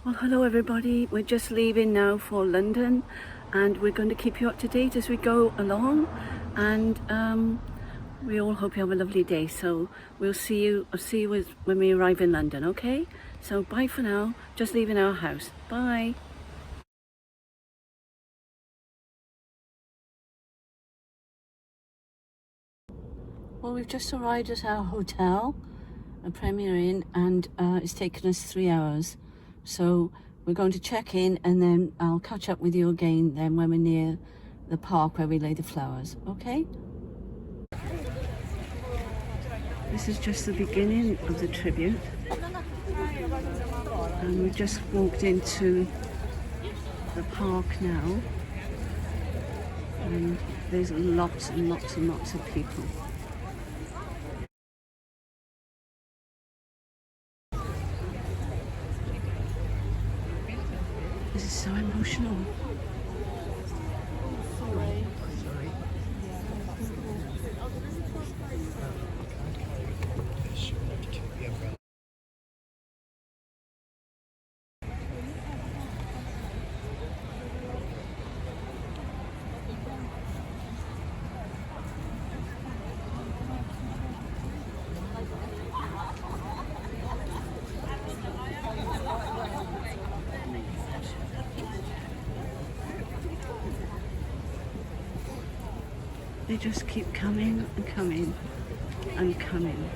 Well, hello everybody. We're just leaving now for London, and we're going to keep you up to date as we go along, and we all hope you have a lovely day. So I'll see you when we arrive in London, okay? So bye for now. Just leaving our house. Bye. Well, we've just arrived at our hotel, a Premier Inn, and it's taken us 3 hours. So we're going to check in, and then I'll catch up with you again then when we're near the park where we lay the flowers, okay? This is just the beginning of the tribute. And we've just walked into the park now. And there's lots and lots and lots of people. This is so emotional. They just keep coming and coming and coming.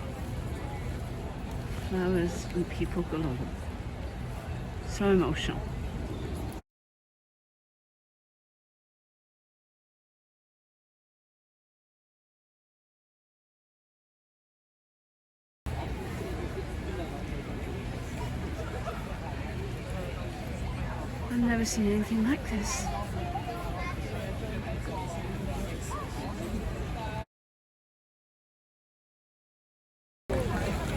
Flowers and people galore. So emotional. I've never seen anything like this.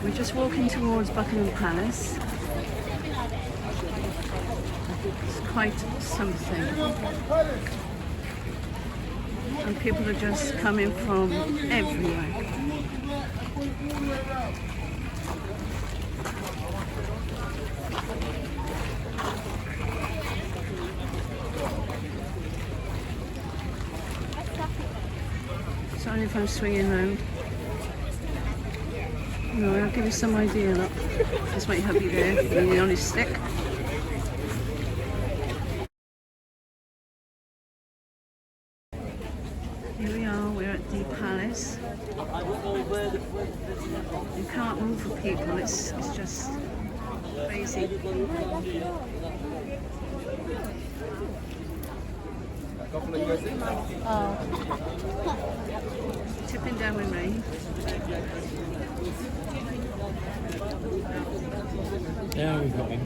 We're just walking towards Buckingham Palace. It's quite something. And people are just coming from everywhere. Sorry if I'm swinging around. No, I'll give you some idea. Look, there's my hubby there, leaning on his stick. Here we are, we're at the palace. You can't move for people, it's just crazy. Oh. Tipping down with rain. Yeah, we've got him.